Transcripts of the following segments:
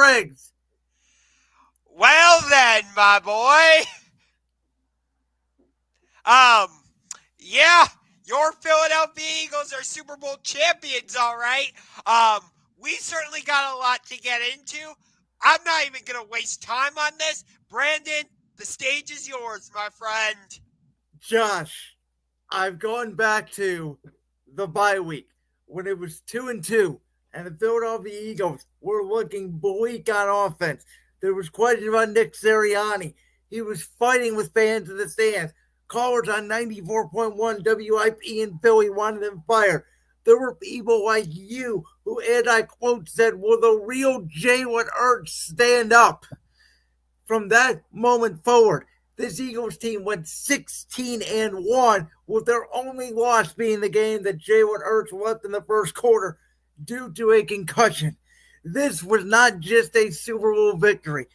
Briggs. Well then, my boy. Um, yeah, your Philadelphia Eagles are Super Bowl champions, all right. Um, we certainly got a lot to get into. I'm not even gonna waste time on this. Brandon, the stage is yours, my friend. Josh, I've gone back to the bye week when it was 2-2, and the Philadelphia Eagles were looking bleak on offense. There was question about Nick Sirianni. He was fighting with fans in the stands. Callers on 94.1 WIP in Philly wanted him fired. There were people like you who, and I quote, said, "Will the real Jalen Hurts stand up?" From that moment forward, this Eagles team went 16-1, with their only loss being the game that Jalen Hurts left in the first quarter due to a concussion. This was not just a Super Bowl victory.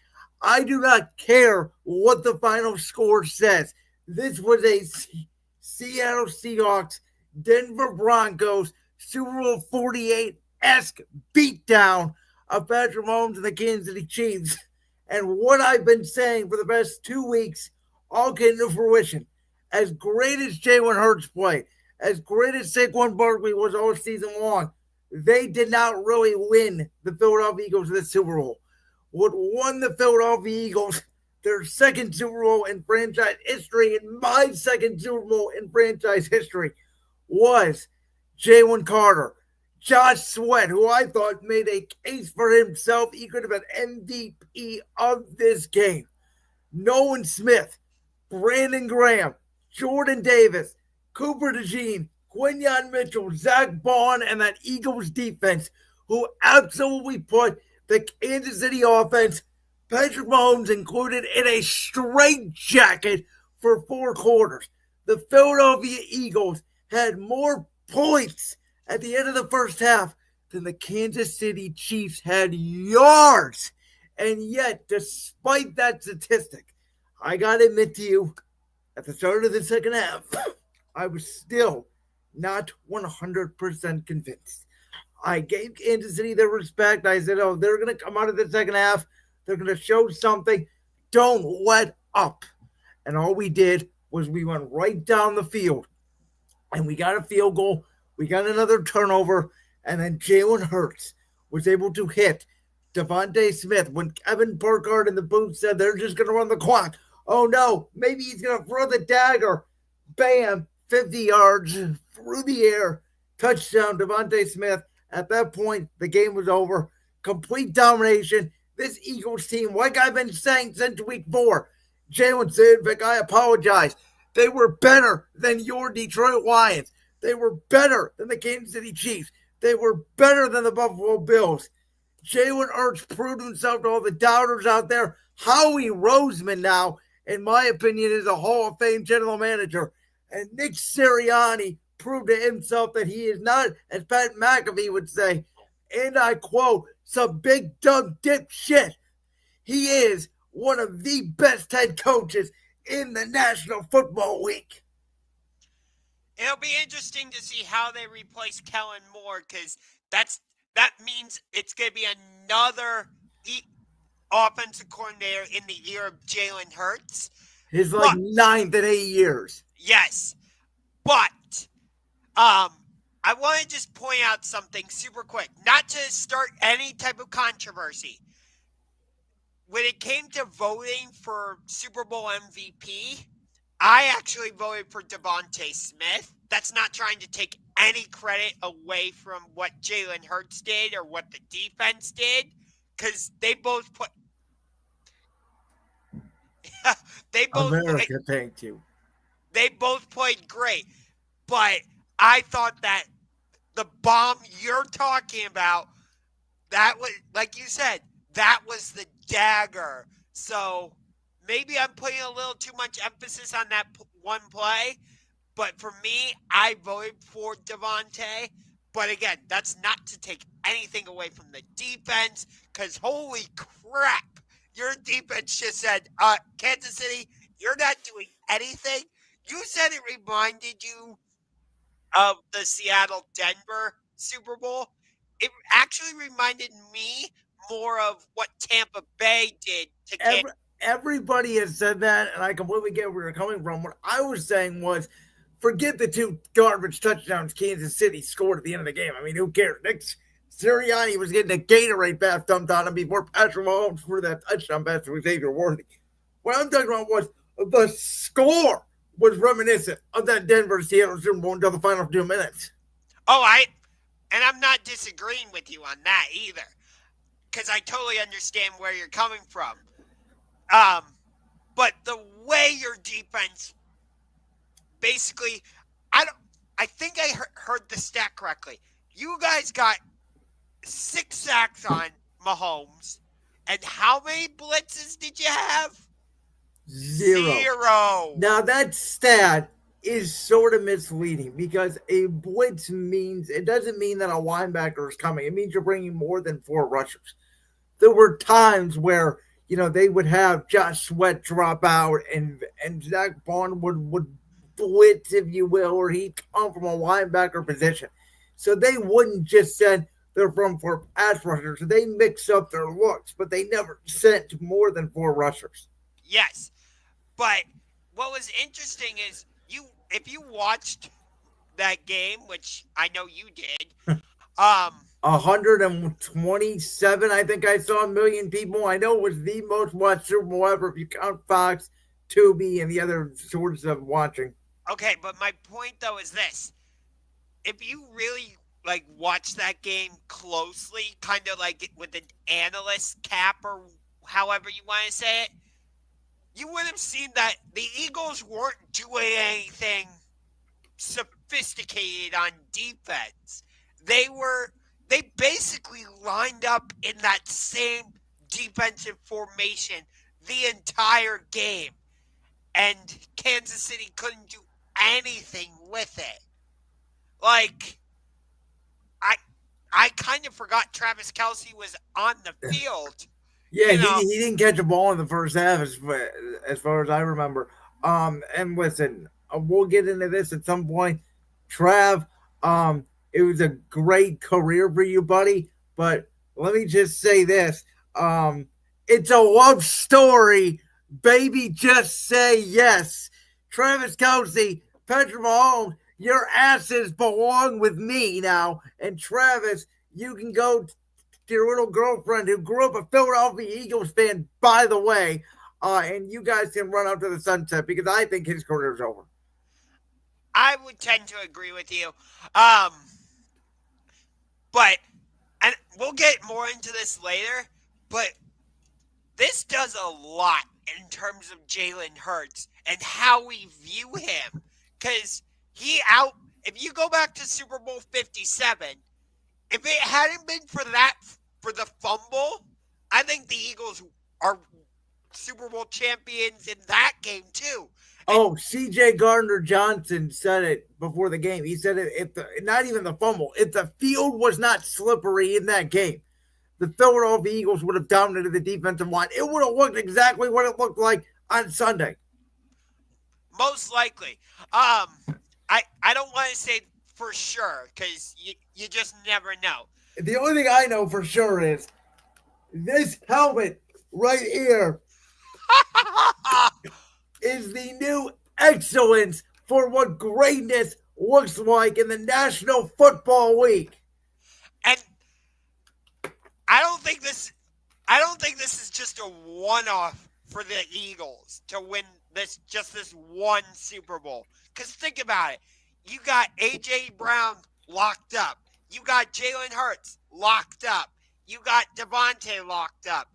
I do not care what the final score says. This was a Seattle Seahawks, Denver Broncos, Super Bowl 48-esque beatdown of Patrick Mahomes and the Kansas City Chiefs. And what I've been saying for the past 2 weeks all came to fruition. As great as Jalen Hurts played, as great as Saquon Barkley was all season long, they did not really win the Philadelphia Eagles in the Super Bowl. What won the Philadelphia Eagles their second Super Bowl in franchise history, and my second Super Bowl in franchise history, was Jalen Carter. Josh Sweat, who I thought made a case for himself, he could have been MVP of this game. Nolan Smith, Brandon Graham, Jordan Davis, Cooper DeJean, Quinyon Mitchell, Zach Bond, and that Eagles defense, who absolutely put the Kansas City offense, Patrick Mahomes included, in a straitjacket for 4 quarters. The Philadelphia Eagles had more points at the end of the first half than the Kansas City Chiefs had yards. And yet, despite that statistic, I got to admit to you, at the start of the second half, I was still not 100% convinced. I gave Kansas City their respect. I said, oh, they're going to come out of the second half. They're going to show something. Don't let up. And all we did was we went right down the field, and we got a field goal. We got another turnover, and then Jalen Hurts was able to hit Devontae Smith when Kevin Burkhardt in the booth said they're just going to run the clock. Oh no, maybe he's going to throw the dagger. Bam, 50 yards through the air. Touchdown, Devontae Smith. At that point, the game was over. Complete domination. This Eagles team, like I've been saying since week 4, Jalen said, Vic, I apologize. They were better than your Detroit Lions. They were better than the Kansas City Chiefs. They were better than the Buffalo Bills. Jalen Hurts proved himself to all the doubters out there. Howie Roseman now, in my opinion, is a Hall of Fame general manager. And Nick Sirianni proved to himself that he is not, as Pat McAfee would say, and I quote, some big dumb dipshit. He is one of the best head coaches in the National Football League. It'll be interesting to see how they replace Kellen Moore, because that means it's going to be another offensive coordinator in the year of Jalen Hurts. His like 9th in 8 years. Yes, but I want to just point out something super quick, not to start any type of controversy. When it came to voting for Super Bowl MVP, I actually voted for Devontae Smith. That's not trying to take any credit away from what Jalen Hurts did or what the defense did, because they both put. America, thank you. They both played great, but I thought that the bomb you're talking about, that was, like you said, that was the dagger. So maybe I'm putting a little too much emphasis on that one play, but for me, I voted for Devontae. But again, that's not to take anything away from the defense, because holy crap, your defense just said, Kansas City, you're not doing anything. You said it reminded you of the Seattle-Denver Super Bowl. It actually reminded me more of what Tampa Bay did to Kansas. Every, everybody has said that, and I completely get where you're coming from. What I was saying was, forget the two garbage touchdowns Kansas City scored at the end of the game. I mean, who cares? Nick Sirianni was getting a Gatorade bath dumped on him before Patrick Mahomes for that touchdown pass to Xavier Worthy. What I'm talking about was the score was reminiscent of that Denver Seattle Super Bowl until the final 2 minutes. Oh, and I'm not disagreeing with you on that either, because I totally understand where you're coming from. But the way your defense basically, I think I heard the stat correctly. You guys got 6 sacks on Mahomes, and how many blitzes did you have? Zero. Now that stat is sort of misleading because a blitz means it doesn't mean that a linebacker is coming. It means you're bringing more than 4 rushers. There were times where they would have Josh Sweat drop out and Zach Bond would blitz, if you will, or he'd come from a linebacker position. So they wouldn't just send they're from 4 pass rushers. They mix up their looks, but they never sent more than 4 rushers. Yes. But what was interesting is if you watched that game, which I know you did, 127, I think I saw, million people. I know it was the most watched Super Bowl ever if you count Fox, Tubi, and the other sources of watching. Okay, but my point though is this: if you really watch that game closely, kind of like with an analyst cap or however you want to say it, you would have seen that the Eagles weren't doing anything sophisticated on defense. They basically lined up in that same defensive formation the entire game, and Kansas City couldn't do anything with it. I kind of forgot Travis Kelce was on the field. Yeah, he didn't catch a ball in the first half, as far as I remember. And listen, we'll get into this at some point. Trav, it was a great career for you, buddy. But let me just say this: it's a love story, baby. Just say yes. Travis Kelce, Patrick Mahomes, your asses belong with me now. And Travis, you can go to your little girlfriend who grew up a Philadelphia Eagles fan, by the way, and you guys can run out to the sunset because I think his career is over. I would tend to agree with you. And we'll get more into this later, but this does a lot in terms of Jalen Hurts and how we view him. Because if you go back to Super Bowl 57, if it hadn't been for the fumble, I think the Eagles are Super Bowl champions in that game too. C.J. Gardner-Johnson said it before the game. He said not even the fumble, if the field was not slippery in that game, the Philadelphia Eagles would have dominated the defensive line. It would have looked exactly what it looked like on Sunday. Most likely. I don't want to say for sure because you just never know. The only thing I know for sure is this helmet right here is the new excellence for what greatness looks like in the National Football League. And I don't think this is just a one-off for the Eagles to win this one Super Bowl. Because think about it. You got A.J. Brown locked up. You got Jalen Hurts locked up. You got Devontae locked up.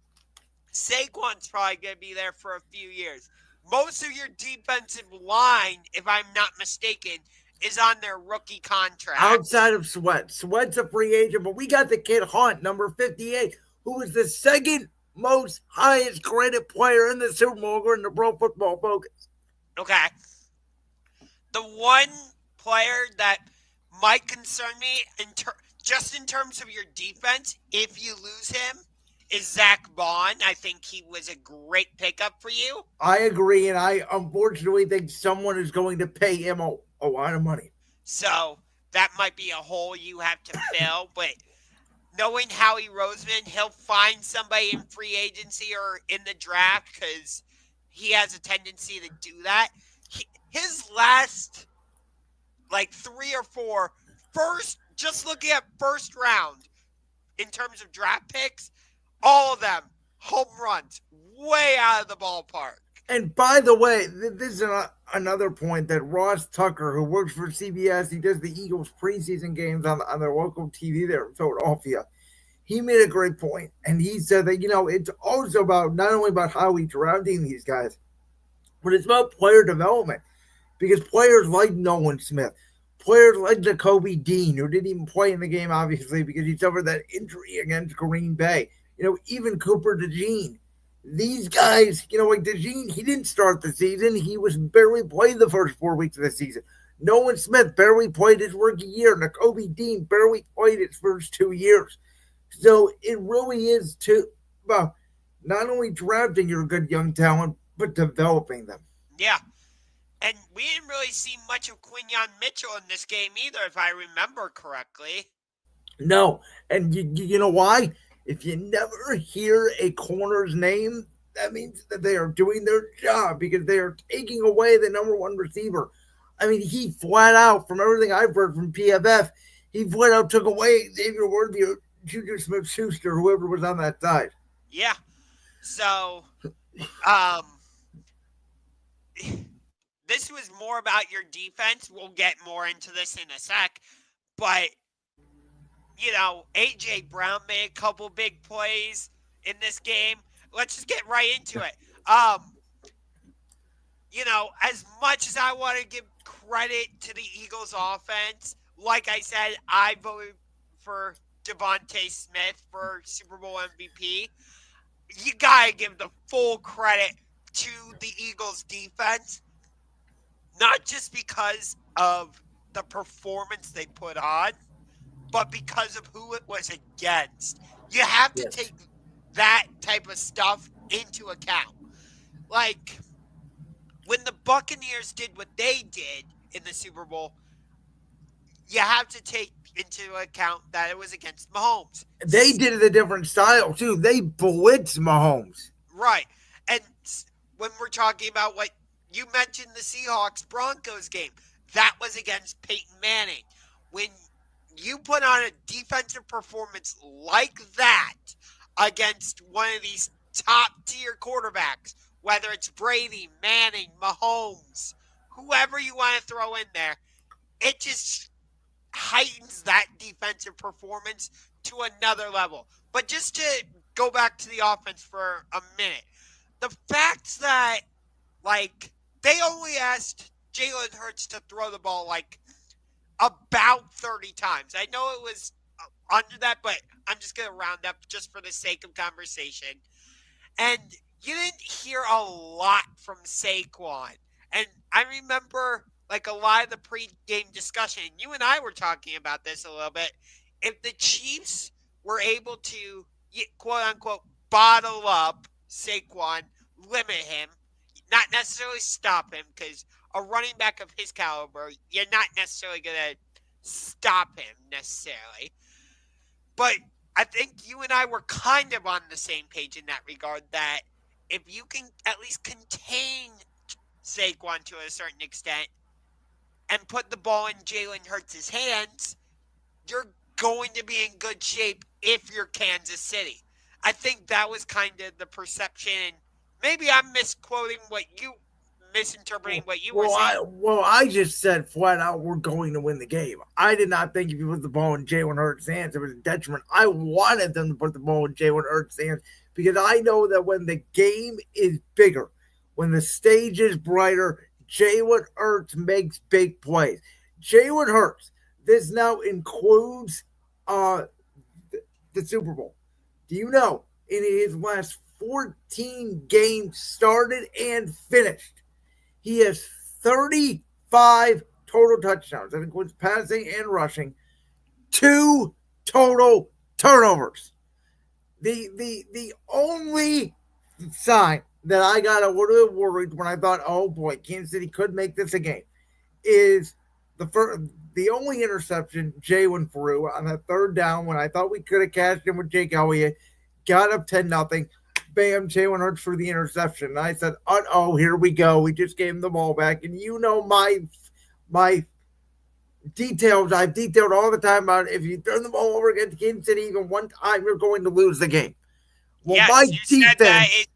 Saquon's probably going to be there for a few years. Most of your defensive line, if I'm not mistaken, is on their rookie contract. Outside of Sweat. Sweat's a free agent, but we got the kid Hunt, number 58, who is the second most highest graded player in the Super Bowl according to Pro Football Focus. Okay. The one player that might concern me just in terms of your defense, if you lose him, is Zach Bond. I think he was a great pickup for you. I agree, and I unfortunately think someone is going to pay him a lot of money. So that might be a hole you have to fill. But knowing Howie Roseman, he'll find somebody in free agency or in the draft because he has a tendency to do that. His last like three or four first, just looking at first round in terms of draft picks, all of them home runs, way out of the ballpark. And by the way, this is another point that Ross Tucker, who works for CBS, he does the Eagles preseason games on their local TV there in Philadelphia. He made a great point, and he said that it's also about not only about how we drafting these guys, but it's about player development because players like Nolan Smith, players like Jacoby Dean, who didn't even play in the game obviously because he suffered that injury against Green Bay. Even Cooper DeJean. These guys, like DeJean, he didn't start the season. He was barely played the first 4 weeks of the season. Nolan Smith barely played his rookie year. Jacoby Dean barely played his first 2 years. So it really is about not only drafting your good young talent, but developing them. Yeah. And we didn't really see much of Quinyon Mitchell in this game either, if I remember correctly. No. And you know why? If you never hear a corner's name, that means that they are doing their job because they are taking away the number one receiver. I mean, he flat out, from everything I've heard from PFF, he flat out took away Xavier Worthy, Juju Smith Schuster, whoever was on that side. Yeah. So, um, this was more about your defense. We'll get more into this in a sec. But, A.J. Brown made a couple big plays in this game. Let's just get right into it. As much as I want to give credit to the Eagles offense, like I said, I voted for Devontae Smith for Super Bowl MVP. You got to give the full credit to the Eagles defense, not just because of the performance they put on, but because of who it was against. You have to take that type of stuff into account. Like, when the Buccaneers did what they did in the Super Bowl, you have to take into account that it was against Mahomes. They did it a different style, too. They blitzed Mahomes. Right. And when we're talking about what you mentioned, the Seahawks-Broncos game, that was against Peyton Manning. When you put on a defensive performance like that against one of these top-tier quarterbacks, whether it's Brady, Manning, Mahomes, whoever you want to throw in there, it just heightens that defensive performance to another level. But just to go back to the offense for a minute, the fact that, they only asked Jalen Hurts to throw the ball, about 30 times. I know it was under that, but I'm just going to round up just for the sake of conversation. And you didn't hear a lot from Saquon. And I remember, a lot of the pre-game discussion, you and I were talking about this a little bit. If the Chiefs were able to, quote-unquote, bottle up Saquon, limit him, not necessarily stop him, because a running back of his caliber, you're not necessarily going to stop him necessarily. But I think you and I were kind of on the same page in that regard, that if you can at least contain Saquon to a certain extent and put the ball in Jalen Hurts' hands, you're going to be in good shape if you're Kansas City. I think that was kind of the perception. Maybe I'm misinterpreting what you were saying. I just said flat out we're going to win the game. I did not think if you put the ball in Jalen Hurts' hands, it was a detriment. I wanted them to put the ball in Jalen Hurts' hands because I know that when the game is bigger, when the stage is brighter, Jalen Hurts makes big plays. Jalen Hurts, this now includes the Super Bowl. Do you know in his last 14 games started and finished, he has 35 total touchdowns. That includes passing and rushing. 2 total turnovers. The only sign that I got a little bit worried when I thought, oh boy, Kansas City could make this a game, is The only interception Jalen threw on that third down when I thought we could have cashed in with Jake Elliott, got up 10-0. Bam, Jalen Hurts for the interception. And I said, oh, here we go. We just gave him the ball back. And you know my details I've detailed all the time about if you turn the ball over against Kansas City even one time, you're going to lose the game. Well, my Yes, defense.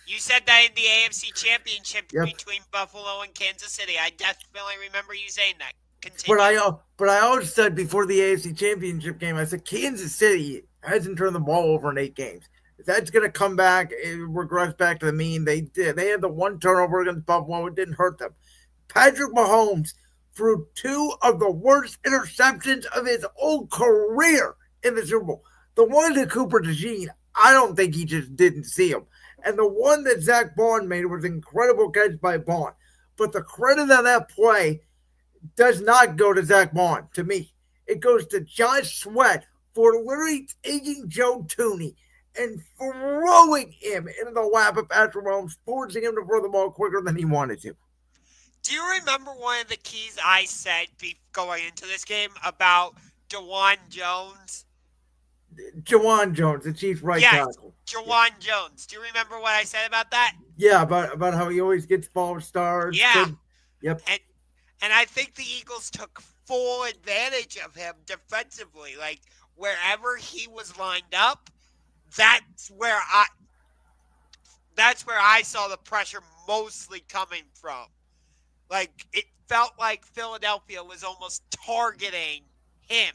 you said that in the AFC Championship Yep. between Buffalo and Kansas City. I definitely remember you saying that. But Continue. I always said before the AFC Championship game, I said Kansas City hasn't turned the ball over in 8 games. If that's going to come back, it regress back to the mean. They did. They had the one turnover against Buffalo. It didn't hurt them. Patrick Mahomes threw 2 of the worst interceptions of his whole career in the Super Bowl. The one to Cooper DeJean, I don't think he just didn't see him. And the one that Zach Bond made was an incredible catch by Bond. But the credit on that play does not go to Zach Bond, to me. It goes to Josh Sweat for literally taking Joe Tooney and throwing him into the lap of Patrick Mahomes, forcing him to throw the ball quicker than he wanted to. Do you remember one of the keys I said going into this game about DeJuan Jones? Jawan Jones, the Chiefs right Yes, tackle. DeJuan Jones. Do you remember what I said about that? Yeah, about how he always gets false starts. Yeah. Yep. And I think the Eagles took full advantage of him defensively. Like wherever he was lined up, that's where I saw the pressure mostly coming from. Like it felt like Philadelphia was almost targeting him.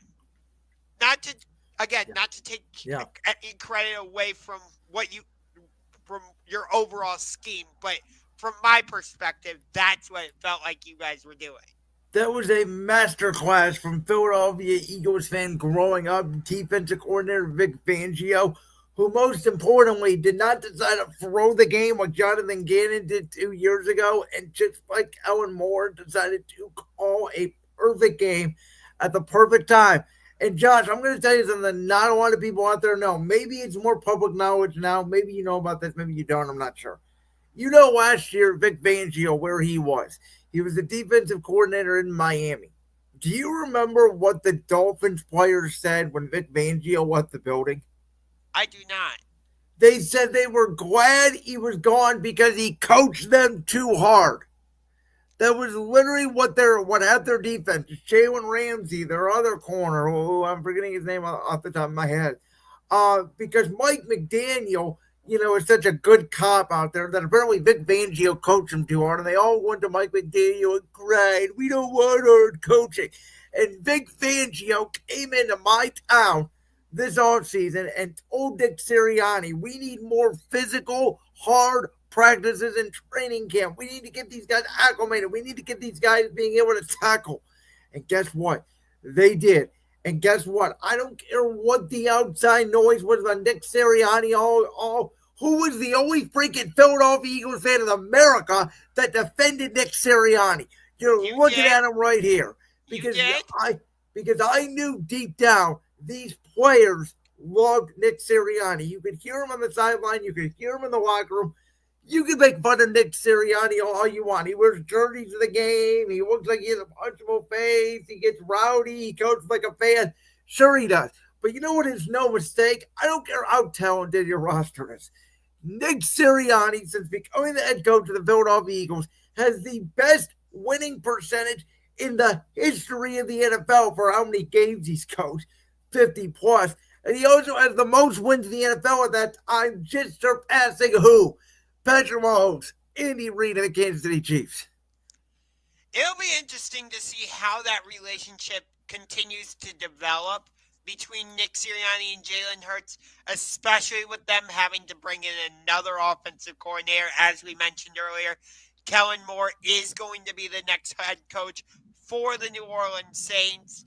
Not to not to take any credit away from from your overall scheme, but from my perspective, that's what it felt like you guys were doing. That was a masterclass from Philadelphia Eagles fan growing up, defensive coordinator Vic Fangio, who most importantly did not decide to throw the game like Jonathan Gannon did 2 years ago, and just like Ellen Moore decided to call a perfect game at the perfect time. And Josh, I'm going to tell you something that not a lot of people out there know. Maybe it's more public knowledge now. Maybe you know about this. Maybe you don't. I'm not sure. You know, last year, Vic Fangio, where he was. He was the defensive coordinator in Miami. Do you remember what the Dolphins players said when Vic Fangio left the building? I do not. They said they were glad he was gone because he coached them too hard. That was literally what had their defense. Jalen Ramsey, their other corner. Oh, I'm forgetting his name off the top of my head. Because Mike McDaniel, is such a good cop out there that apparently Vic Fangio coached him too hard, and they all went to Mike McDaniel and cried, "We don't want hard coaching." And Vic Fangio came into my town this offseason and told Dick Sirianni, "We need more physical, hard practices and training camp. We need to get these guys acclimated. We need to get these guys being able to tackle." And guess what? They did. And guess what? I don't care what the outside noise was on Nick Sirianni. Who was the only freaking Philadelphia Eagles fan in America that defended Nick Sirianni? You're looking at him right here. Because I knew deep down these players loved Nick Sirianni. You could hear him on the sideline. You could hear him in the locker room. You can make fun of Nick Sirianni all you want. He wears jerseys to the game. He looks like he has a punchable face. He gets rowdy. He coaches like a fan. Sure, he does. But you know what is no mistake? I don't care how talented your roster is. Nick Sirianni, since becoming the head coach of the Philadelphia Eagles, has the best winning percentage in the history of the NFL for how many games he's coached, 50 plus. And he also has the most wins in the NFL at that time, just surpassing who? Patrick Mahomes, Andy Reid, and the Kansas City Chiefs. It'll be interesting to see how that relationship continues to develop between Nick Sirianni and Jalen Hurts, especially with them having to bring in another offensive coordinator. As we mentioned earlier, Kellen Moore is going to be the next head coach for the New Orleans Saints.